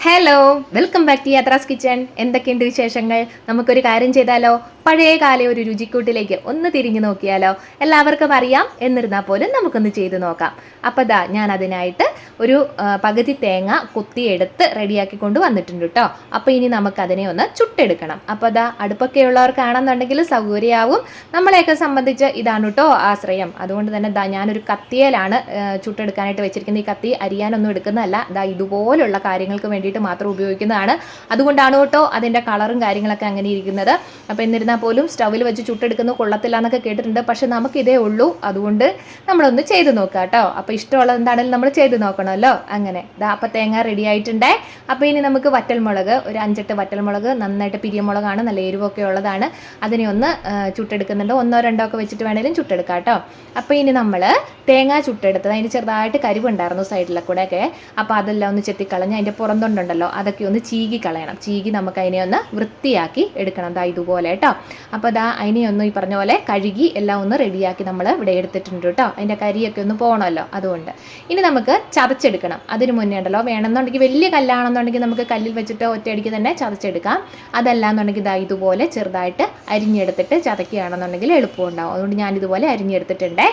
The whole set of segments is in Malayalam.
Hello, welcome back to Yathra's kitchen. എന്തൊക്കെയുണ്ട് വിശേഷങ്ങൾ? നമുക്കൊരു കാര്യം ചെയ്താലോ? പഴയകാല ഒരു രുചിക്കൂട്ടിലേക്ക് ഒന്ന് തിരിഞ്ഞു നോക്കിയാലോ? എല്ലാവർക്കും അറിയാം, എന്നിരുന്നാൽ പോലും നമുക്കൊന്ന് ചെയ്തു നോക്കാം. അപ്പോൾ ഞാൻ അതിനായിട്ട് ഒരു പകുതി തേങ്ങ കുത്തിയെടുത്ത് റെഡിയാക്കി കൊണ്ട് വന്നിട്ടുണ്ട് കേട്ടോ. അപ്പോൾ ഇനി നമുക്കതിനെ ഒന്ന് ചുട്ടെടുക്കണം. അപ്പോൾ അടുപ്പൊക്കെ ഉള്ളവർക്കാണെന്നുണ്ടെങ്കിൽ സൗകര്യമാവും. നമ്മളെയൊക്കെ സംബന്ധിച്ച് ഇതാണ് കേട്ടോ ആശ്രയം. അതുകൊണ്ട് തന്നെ ഞാനൊരു കത്തിയിലാണ് ചുട്ടെടുക്കാനായിട്ട് വെച്ചിരിക്കുന്നത്. ഈ കത്തി അരിയാനൊന്നും എടുക്കുന്നതല്ല, ഇതുപോലുള്ള കാര്യങ്ങൾക്ക് വേണ്ടിയിട്ട് മാത്രം ഉപയോഗിക്കുന്നതാണ്. അതുകൊണ്ടാണ് കേട്ടോ അതിൻ്റെ കളറും കാര്യങ്ങളൊക്കെ അങ്ങനെ ഇരിക്കുന്നത്. അപ്പോൾ എന്നിരുന്നാൽ പോലും സ്റ്റൗവിൽ വെച്ച് ചുട്ടെടുക്കുന്നത് കൊള്ളത്തില്ല എന്നൊക്കെ കേട്ടിട്ടുണ്ട്. പക്ഷെ നമുക്കിതേ ഉള്ളൂ, അതുകൊണ്ട് നമ്മളൊന്ന് ചെയ്ത് നോക്കാം കേട്ടോ. അപ്പോൾ ഇഷ്ടമുള്ളത് എന്താണെങ്കിലും നമ്മൾ ചെയ്ത് നോക്കണമല്ലോ. അങ്ങനെ അപ്പോൾ തേങ്ങ റെഡി ആയിട്ടുണ്ടേ. അപ്പോൾ ഇനി നമുക്ക് വറ്റൽമുളക്, ഒരു 5-8 വറ്റൽമുളക്, നന്നായിട്ട് പിരിയമുളകാണ്, നല്ല എരിവൊക്കെ ഉള്ളതാണ്. അതിനെ ഒന്ന് ചുട്ടെടുക്കുന്നുണ്ട്. 1-2 ഒക്കെ വെച്ചിട്ട് വേണമെങ്കിലും ചുട്ടെടുക്കാം കേട്ടോ. അപ്പോൾ ഇനി നമ്മൾ തേങ്ങ ചുട്ടെടുത്തത്, അതിന് ചെറുതായിട്ട് കരിവുണ്ടായിരുന്നു സൈഡിലെ കൂടെയൊക്കെ. അപ്പോൾ അതെല്ലാം ഒന്ന് ചെത്തിക്കളഞ്ഞ് അതിൻ്റെ പുറന്തൊണ്ടുണ്ടല്ലോ അതൊക്കെ ഒന്ന് ചീകി കളയണം. ചീകി നമുക്ക് അതിനെ ഒന്ന് വൃത്തിയാക്കി എടുക്കണം. ഇതുപോലെ കേട്ടോ. അപ്പോൾ അതിനെ ഒന്ന് ഈ പറഞ്ഞ പോലെ കഴുകി എല്ലാം ഒന്ന് റെഡിയാക്കി നമ്മൾ ഇവിടെ എടുത്തിട്ടുണ്ട് കേട്ടോ. അതിൻ്റെ കരിയൊക്കെ ഒന്ന് പോകണമല്ലോ, അതുകൊണ്ട്. ഇനി നമുക്ക് ചതച്ചെടുക്കണം. അതിന് മുന്നേ ഉണ്ടല്ലോ, വേണമെന്നുണ്ടെങ്കിൽ വലിയ കല്ലാണെന്നുണ്ടെങ്കിൽ നമുക്ക് കല്ലിൽ വെച്ചിട്ട് ഒറ്റയടിക്ക് തന്നെ ചതച്ചെടുക്കാം. അതല്ലാന്നുണ്ടെങ്കിൽ ഇതുപോലെ ചെറുതായിട്ട് അരിഞ്ഞെടുത്തിട്ട് ചതക്കുകയാണെന്നുണ്ടെങ്കിൽ എളുപ്പമുണ്ടാവും. അതുകൊണ്ട് ഞാനിതുപോലെ അരിഞ്ഞെടുത്തിട്ടുണ്ടേ.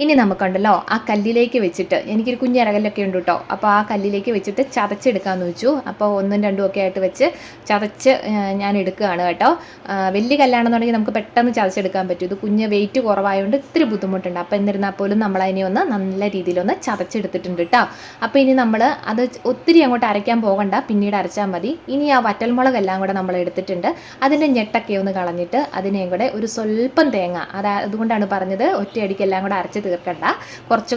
ഇനി നമുക്കുണ്ടല്ലോ ആ കല്ലിലേക്ക് വെച്ചിട്ട്, എനിക്കൊരു കുഞ്ഞിറകലൊക്കെ ഉണ്ട് കേട്ടോ. അപ്പോൾ ആ കല്ലിലേക്ക് വെച്ചിട്ട് ചതച്ചെടുക്കാമെന്ന് വെച്ചു. അപ്പോൾ 1-2 ഒക്കെ ആയിട്ട് വെച്ച് ചതച്ച് ഞാൻ എടുക്കുകയാണ് കേട്ടോ. വലിയ കല്ലാണെന്നുണ്ടെങ്കിൽ നമുക്ക് പെട്ടെന്ന് ചതച്ചെടുക്കാൻ പറ്റും. ഇത് കുഞ്ഞ് വെയിറ്റ് കുറവായതുകൊണ്ട് ഇത്തിരി ബുദ്ധിമുട്ടുണ്ട്. അപ്പോൾ എന്നിരുന്നാൽ പോലും നമ്മളതിനെ ഒന്ന് നല്ല രീതിയിലൊന്ന് ചതച്ചെടുത്തിട്ടുണ്ട് കേട്ടോ. അപ്പോൾ ഇനി നമ്മൾ അത് ഒത്തിരി അങ്ങോട്ട് അരയ്ക്കാൻ പോകണ്ട, പിന്നീട് അരച്ചാൽ മതി. ഇനി ആ വറ്റൽമുളകെല്ലാം കൂടെ നമ്മൾ എടുത്തിട്ടുണ്ട്. അതിൻ്റെ ഞെട്ടൊക്കെ ഒന്ന് കളഞ്ഞിട്ട് അതിനെയും കൂടെ ഒരു സ്വല്പം തേങ്ങ, അതുകൊണ്ടാണ് പറഞ്ഞത് ഒറ്റയടിക്കെല്ലാം കൂടെ അരച്ച് തീർക്കണ്ട,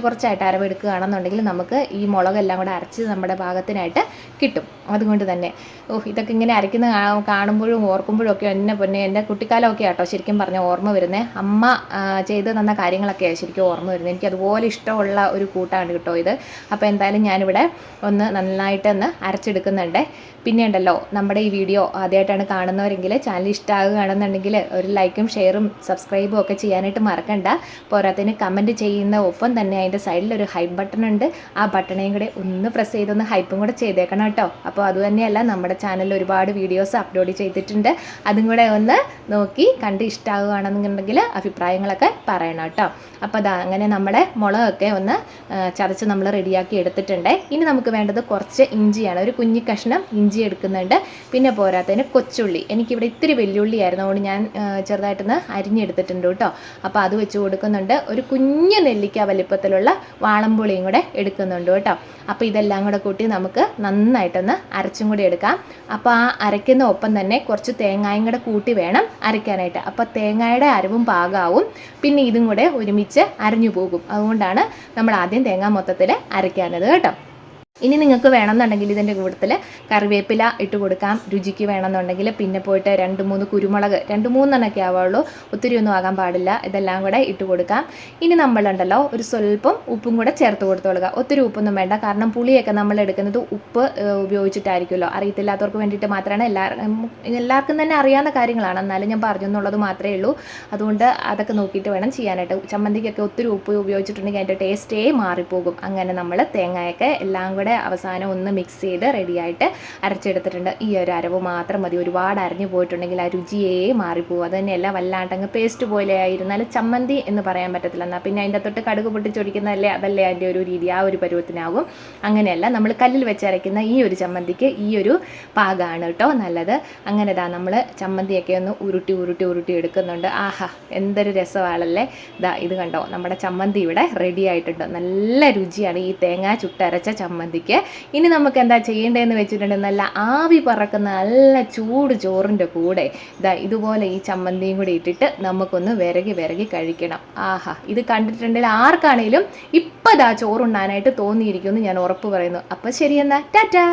കുറച്ചായിട്ട് അരവെടുക്കുകയാണെന്നുണ്ടെങ്കിൽ നമുക്ക് ഈ മുളകെല്ലാം കൂടെ അരച്ച് നമ്മുടെ ഭാഗത്തിനായിട്ട് കിട്ടും. അതുകൊണ്ട് തന്നെ ഇതൊക്കെ ഇങ്ങനെ അരയ്ക്കുന്ന കാണുമ്പോഴും ഓർക്കുമ്പോഴും ഒക്കെ എൻ്റെ കുട്ടിക്കാലമൊക്കെ ആട്ടോ ശരിക്കും പറഞ്ഞ ഓർമ്മ വരുന്നത്. അമ്മ ചെയ്ത് തന്ന കാര്യങ്ങളൊക്കെയാണ് ശരിക്കും ഓർമ്മ വരുന്നത്. എനിക്ക് അതുപോലെ ഇഷ്ടമുള്ള ഒരു കൂട്ടാണ് കേട്ടോ ഇത്. അപ്പോൾ എന്തായാലും ഞാനിവിടെ ഒന്ന് നന്നായിട്ട് അരച്ചെടുക്കുന്നുണ്ട്. പിന്നെ ഉണ്ടല്ലോ, നമ്മുടെ ഈ വീഡിയോ ആദ്യമായിട്ടാണ് കാണുന്നവരെങ്കിൽ ചാനൽ ഇഷ്ടമാകുകയാണെന്നുണ്ടെങ്കിൽ ഒരു ലൈക്കും ഷെയറും സബ്സ്ക്രൈബും ഒക്കെ ചെയ്യാനായിട്ട് മറക്കണ്ട. പോരാത്തതിന് കമൻറ്റ് ചെയ്യുന്ന ഒപ്പം തന്നെ അതിൻ്റെ സൈഡിൽ ഒരു ഹൈപ്പ് ബട്ടൺ ഉണ്ട്. ആ ബട്ടണേയും കൂടെ ഒന്ന് പ്രസ് ചെയ്തൊന്ന് ഹൈപ്പും കൂടെ ചെയ്തേക്കണം കേട്ടോ. അപ്പോൾ അതുതന്നെയല്ല, നമ്മുടെ ചാനലിൽ ഒരുപാട് വീഡിയോസ് അപ്ലോഡ് ചെയ്തിട്ടുണ്ട്. അതും കൂടെ ഒന്ന് നോക്കി കണ്ട് ഇഷ്ടമാകുകയാണെന്നുണ്ടെങ്കിൽ അഭിപ്രായങ്ങളൊക്കെ പറയണം കേട്ടോ. അപ്പോൾ അങ്ങനെ നമ്മുടെ മുളകൊക്കെ ഒന്ന് ചതച്ച് നമ്മൾ റെഡിയാക്കി എടുത്തിട്ടുണ്ട്. ഇനി നമുക്ക് വേണ്ടത് കുറച്ച് ഇഞ്ചിയാണ്. ഒരു കുഞ്ഞി കഷ്ണം ഇഞ്ചി എടുക്കുന്നുണ്ട്. പിന്നെ പോരാത്തതിന് കൊച്ചുള്ളി, എനിക്കിവിടെ ഇത്തിരി വെല്ലുള്ളി ആയിരുന്നു, അതുകൊണ്ട് ഞാൻ ചെറുതായിട്ടൊന്ന് അരിഞ്ഞെടുത്തിട്ടുണ്ട് കേട്ടോ. അപ്പോൾ അത് വെച്ച് കൊടുക്കുന്നുണ്ട്. ഒരു കുഞ്ഞ് നെല്ലിക്ക വലിപ്പത്തിലുള്ള വാളംപുളിയും കൂടെ എടുക്കുന്നുണ്ട് കേട്ടോ. അപ്പോൾ ഇതെല്ലാം കൂടെ കൂട്ടി നമുക്ക് നന്നായിട്ടൊന്ന് അരച്ചും കൂടി എടുക്കാം. അപ്പോൾ ആ അരയ്ക്കുന്ന ഒപ്പം തന്നെ കുറച്ച് തേങ്ങായും കൂടെ കൂട്ടി വേണം അരയ്ക്കാനായിട്ട്. അപ്പോൾ തേങ്ങയുടെ അരവും പാകമാവും, പിന്നെ ഇതും കൂടെ ഒരുമിച്ച് അരഞ്ഞു പോകും. അതുകൊണ്ടാണ് നമ്മൾ ആദ്യം തേങ്ങ മൊത്തത്തിൽ അരയ്ക്കാനത് കേട്ടോ. ഇനി നിങ്ങൾക്ക് വേണമെന്നുണ്ടെങ്കിൽ ഇതിൻ്റെ കൂട്ടത്തിൽ കറിവേപ്പില ഇട്ട് കൊടുക്കാം, രുചിക്ക് വേണമെന്നുണ്ടെങ്കിൽ. പിന്നെ പോയിട്ട് 2-3 കുരുമുളക്, 2-3 ആവുള്ളൂ, ഒത്തിരി ഒന്നും ആകാൻ പാടില്ല. ഇതെല്ലാം കൂടെ ഇട്ട് കൊടുക്കാം. ഇനി നമ്മളുണ്ടല്ലോ ഒരു സ്വല്പം ഉപ്പും കൂടെ ചേർത്ത് കൊടുത്തു കൊടുക്കുക. ഒത്തിരി ഉപ്പൊന്നും വേണ്ട, കാരണം പുളിയൊക്കെ നമ്മൾ എടുക്കുന്നത് ഉപ്പ് ഉപയോഗിച്ചിട്ടായിരിക്കുമല്ലോ. അറിയത്തില്ലാത്തവർക്ക് വേണ്ടിയിട്ട് മാത്രമാണ്, എല്ലാവർക്കും തന്നെ അറിയാവുന്ന കാര്യങ്ങളാണ്, എന്നാലും ഞാൻ പറഞ്ഞു എന്നുള്ളത് മാത്രമേ ഉള്ളൂ. അതുകൊണ്ട് അതൊക്കെ നോക്കിയിട്ട് വേണം ചെയ്യാനായിട്ട്. ചമ്മന്തിക്കൊക്കെ ഒത്തിരി ഉപ്പ് ഉപയോഗിച്ചിട്ടുണ്ടെങ്കിൽ അതിൻ്റെ ടേസ്റ്റേ മാറിപ്പോകും. അങ്ങനെ നമ്മൾ തേങ്ങയൊക്കെ എല്ലാം കൂടെ അവസാനം ഒന്ന് മിക്സ് ചെയ്ത് റെഡിയായിട്ട് അരച്ചെടുത്തിട്ടുണ്ട്. ഈ ഒരു അരവ് മാത്രം മതി. ഒരുപാട് അരഞ്ഞു പോയിട്ടുണ്ടെങ്കിൽ ആ രുചിയേ മാറിപ്പോകും. അത് തന്നെയല്ല, വല്ലാണ്ടങ്ങ് പേസ്റ്റ് പോലെ ആയിരുന്നാലും ചമ്മന്തി എന്ന് പറയാൻ പറ്റത്തില്ല. എന്നാൽ പിന്നെ അതിൻ്റെ തൊട്ട് കടുക് പൊട്ടിച്ചൊടിക്കുന്നതല്ലേ, അതല്ലേ അതിൻ്റെ ഒരു രീതി, ആ ഒരു പരുവത്തിനാകും. അങ്ങനെയല്ല, നമ്മൾ കല്ലിൽ വെച്ചരയ്ക്കുന്ന ഈ ഒരു ചമ്മന്തിക്ക് ഈ ഒരു പാകമാണ് കേട്ടോ നല്ലത്. അങ്ങനെ നമ്മൾ ചമ്മന്തിയൊക്കെ ഒന്ന് ഉരുട്ടി എടുക്കുന്നുണ്ട്. ആഹാ, എന്തൊരു രസമാണല്ലേ. ഇത് കണ്ടോ, നമ്മുടെ ചമ്മന്തി ഇവിടെ റെഡി ആയിട്ടുണ്ട്. നല്ല രുചിയാണ് ഈ തേങ്ങ ചുട്ടരച്ച ചമ്മന്തി. ഇനി നമുക്ക് എന്താ ചെയ്യേണ്ടതെന്ന് വെച്ചിട്ടുണ്ടെങ്കിൽ നല്ല ആവി പറക്കുന്ന നല്ല ചൂട് ചോറിൻ്റെ കൂടെ ഇതുപോലെ ഈ ചമ്മന്തിയും കൂടി ഇട്ടിട്ട് നമുക്കൊന്ന് വിരകി കഴിക്കണം. ആഹാ, ഇത് കണ്ടിട്ടുണ്ടെങ്കിൽ ആർക്കാണേലും ഇപ്പം ചോറുണ്ണാനായിട്ട് തോന്നിയിരിക്കുമെന്ന് ഞാൻ ഉറപ്പ് പറയുന്നു. അപ്പം ശരി, എന്നാ ടാറ്റാ.